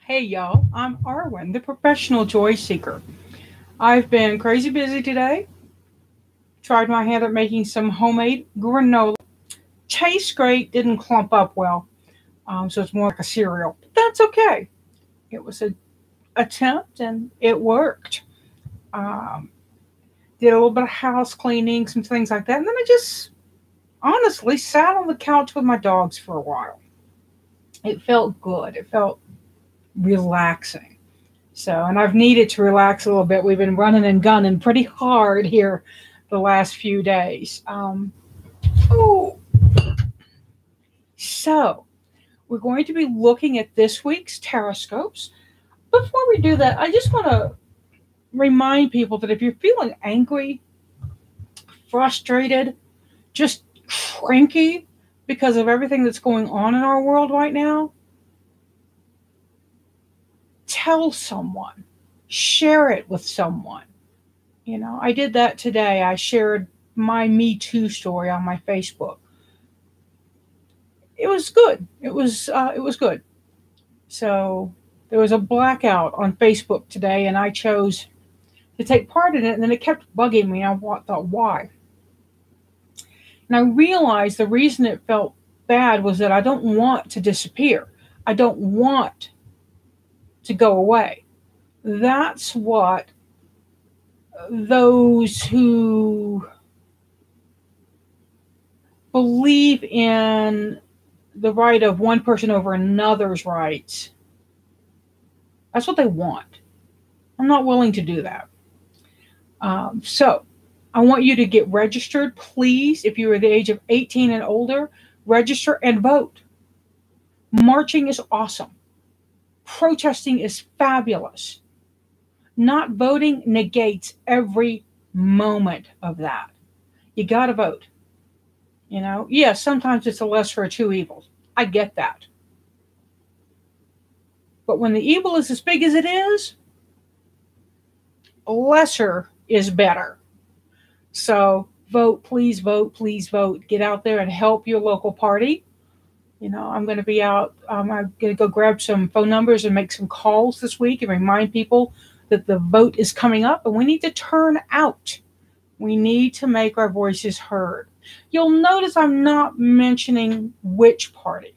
Hey y'all, I'm Arwen, the professional joy seeker. I've been crazy busy today. Tried my hand at making some homemade granola. Tastes great, didn't clump up well, so it's more like a cereal. But that's okay. It was an attempt and it worked. Um, did a little bit of house cleaning, some things like that, and then I just honestly sat on the couch with my dogs for a while. It felt good. It felt relaxing. So, and I've needed to relax a little bit. We've been running and gunning pretty hard here the last few days. Oh, so we're going to be looking at this week's Tarotscopes. Before we do that, I just want to remind people that if you're feeling angry, frustrated, just cranky because of everything that's going on in our world right now, tell someone, share it with someone. I did that today. I shared my Me Too story on my Facebook. It was good. It was good. So there was a blackout on Facebook today, and I chose to take part in it. And then it kept bugging me. I thought, why? And I realized the reason it felt bad was that I don't want to disappear. I don't want to go away. That's what those who believe in the right of one person over another's rights, that's what they want. I'm not willing to do that. So I want you to get registered, please. If you are the age of 18 and older, register and vote. Marching is awesome. Protesting is fabulous. Not voting negates every moment of that. You got to vote. Yes, sometimes it's a lesser of two evils. I get that. But when the evil is as big as it is, lesser is better. So vote, please vote, please vote. Get out there and help your local party. I'm going to be out. I'm going to go grab some phone numbers and make some calls this week and remind people that the vote is coming up and we need to turn out. We need to make our voices heard. You'll notice I'm not mentioning which party.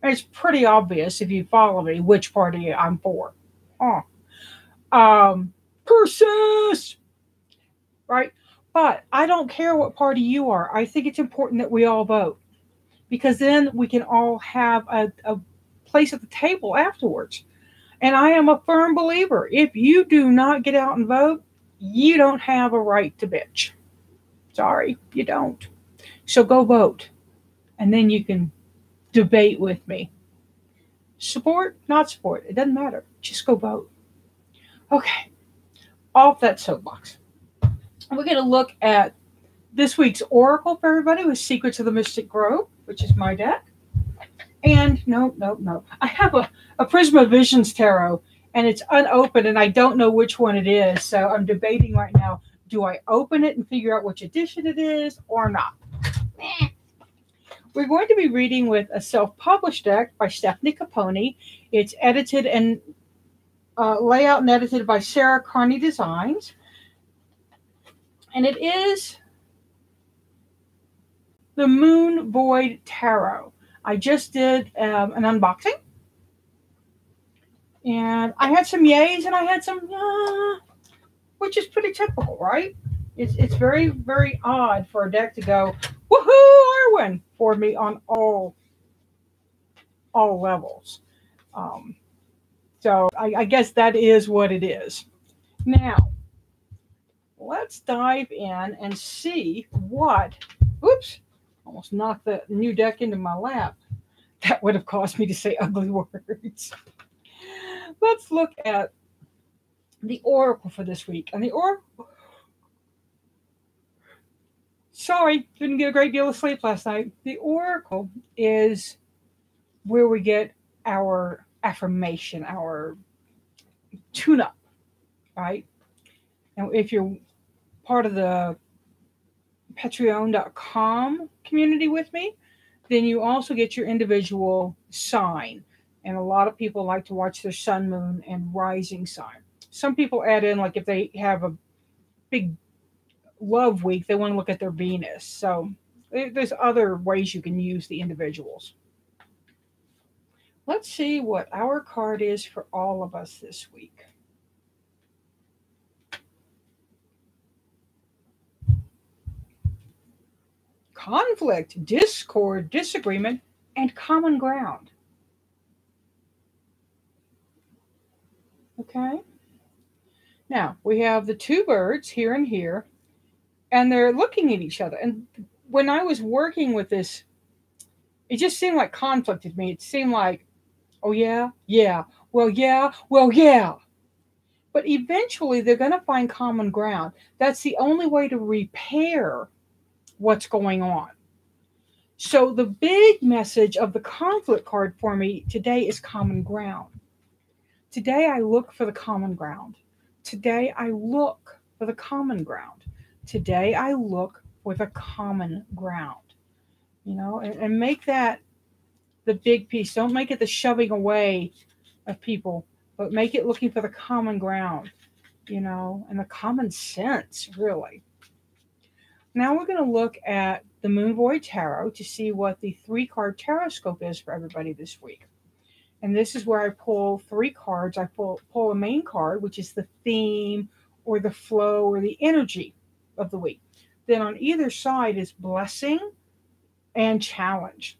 It's pretty obvious if you follow me which party I'm for. Persist! Right? But I don't care what party you are. I think it's important that we all vote because then we can all have a place at the table afterwards. And I am a firm believer. If you do not get out and vote, you don't have a right to bitch. Sorry, you don't. So go vote. And then you can debate with me. Support, not support. It doesn't matter. Just go vote. Okay. Off that soapbox. We're going to look at this week's Oracle for everybody with Secrets of the Mystic Grove, which is my deck. And no. I have a Prisma Visions Tarot, and it's unopened, and I don't know which one it is. So I'm debating right now, do I open it and figure out which edition it is or not? We're going to be reading with a self-published deck by Stephanie Capone. It's edited and layout and edited by Sarah Carney Designs. And it is the Moon Void Tarot. I just did an unboxing. And I had some yays and I had some, which is pretty typical, right? It's very, very odd for a deck to go, woohoo, Arwen, for me on all levels. So I guess that is what it is. Now, let's dive in and see what, oops, almost knocked the new deck into my lap. That would have caused me to say ugly words. Let's look at the Oracle for this week. And the Oracle, sorry, didn't get a great deal of sleep last night. The Oracle is where we get our affirmation, our tune-up, right? And if you're part of the patreon.com community with me, then you also get your individual sign. And a lot of people like to watch their sun, moon, and rising sign. Some people add in, like if they have a big love week, they want to look at their Venus. So there's other ways you can use the individuals. Let's see what our card is for all of us this week. Conflict, discord, disagreement, and common ground. Okay. Now we have the two birds here and here, and they're looking at each other. And when I was working with this, it just seemed like conflict to me. It seemed like, oh, yeah, yeah, well, yeah, well, yeah. But eventually they're going to find common ground. That's the only way to repair what's going on. So the big message of the conflict card for me today is common ground. Today I look for the common ground. Today I look for the common ground. Today I look for the common ground. And make that the big piece. Don't make it the shoving away of people, but make it looking for the common ground, and the common sense, really. Now we're going to look at the Moon Void Tarot to see what the 3-card Tarotscope is for everybody this week. And this is where I pull 3 cards. I pull a main card, which is the theme or the flow or the energy of the week. Then on either side is blessing and challenge.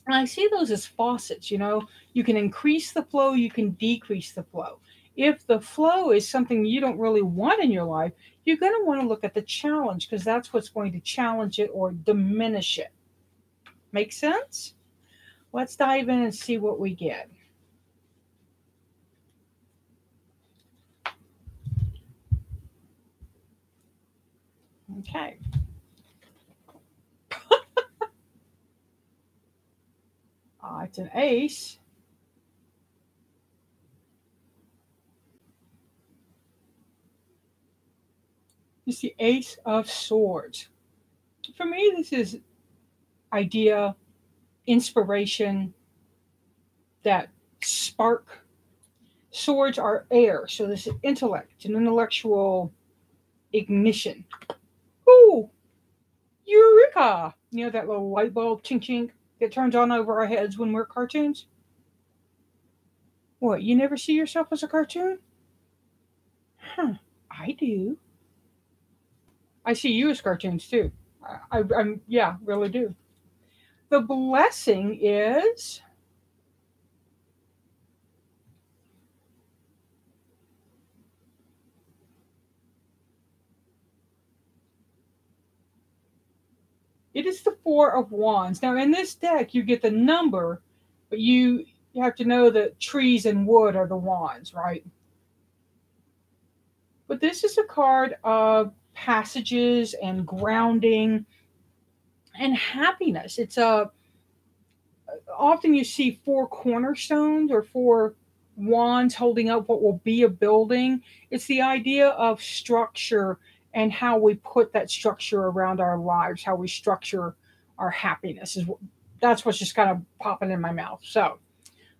And I see those as faucets. You can increase the flow, you can decrease the flow. If the flow is something you don't really want in your life, you're going to want to look at the challenge, because that's what's going to challenge it or diminish it. Make sense? Let's dive in and see what we get. Okay. It's an ace. It's the Ace of Swords. For me, this is idea, inspiration, that spark. Swords are air, so this is intellect, an intellectual ignition. Ooh, eureka! That little light bulb chink chink that turns on over our heads when we're cartoons? What, you never see yourself as a cartoon? Huh, I do. I see you as cartoons too. I'm really do. The blessing is it is the 4 of Wands. Now in this deck you get the number, but you have to know that trees and wood are the wands, right? But this is a card of passages and grounding and happiness. It's often you see 4 cornerstones or 4 wands holding up what will be a building. It's the idea of structure and how we put that structure around our lives, how we structure our happiness. That's what's just kind of popping in my mouth. So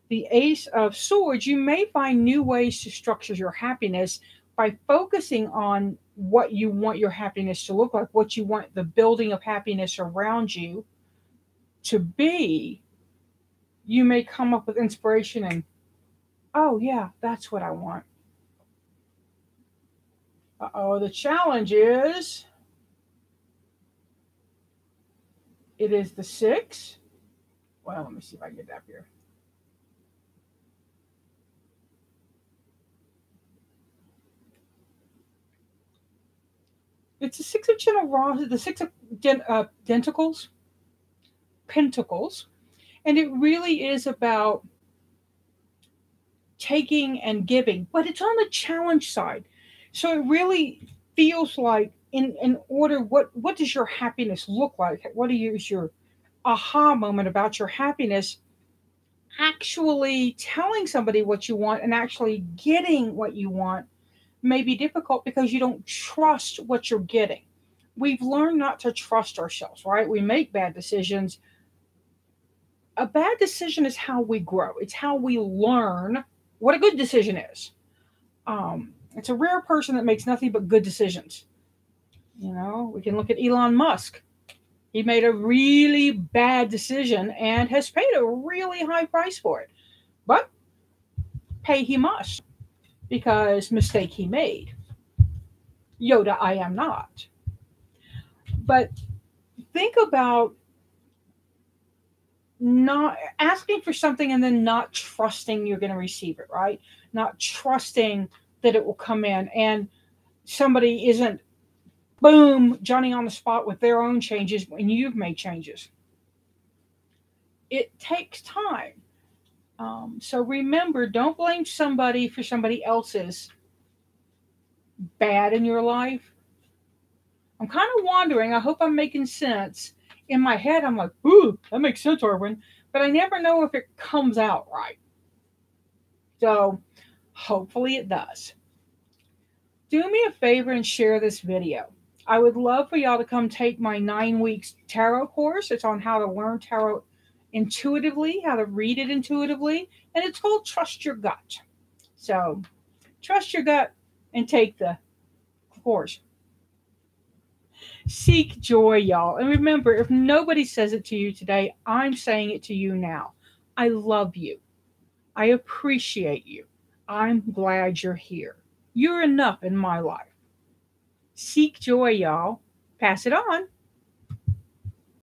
the Ace of Swords, you may find new ways to structure your happiness by focusing on what you want your happiness to look like, what you want the building of happiness around you to be. You may come up with inspiration and, oh yeah, that's what I want. The challenge is, it is the 6. Well, let me see if I can get that up here. It's the 6 of generosity, the 6 of pentacles, and it really is about taking and giving, but it's on the challenge side. So it really feels like in order, what does your happiness look like? What is your aha moment about your happiness? Actually telling somebody what you want and actually getting what you want may be difficult because you don't trust what you're getting. We've learned not to trust ourselves, right? We make bad decisions A bad decision is how we grow. It's how we learn what a good decision is. It's a rare person that makes nothing but good decisions. You know, we can look at Elon Musk. He made a really bad decision and has paid a really high price for it. But pay he must because mistake he made. Yoda, I am not. But think about not asking for something and then not trusting you're going to receive it, right? Not trusting that it will come in and somebody isn't, boom, Johnny on the spot with their own changes when you've made changes. It takes time. So remember, don't blame somebody for somebody else's bad in your life. I'm kind of wondering, I hope I'm making sense. In my head, I'm like, ooh, that makes sense, Arwen. But I never know if it comes out right. So hopefully it does. Do me a favor and share this video. I would love for y'all to come take my 9 weeks tarot course. It's on how to learn tarot intuitively, how to read it intuitively, and it's called Trust Your Gut. So trust your gut and take the course. Seek joy, y'all. And remember, if nobody says it to you today, I'm saying it to you now. I love you. I appreciate you. I'm glad you're here. You're enough in my life. Seek joy, y'all. Pass it on.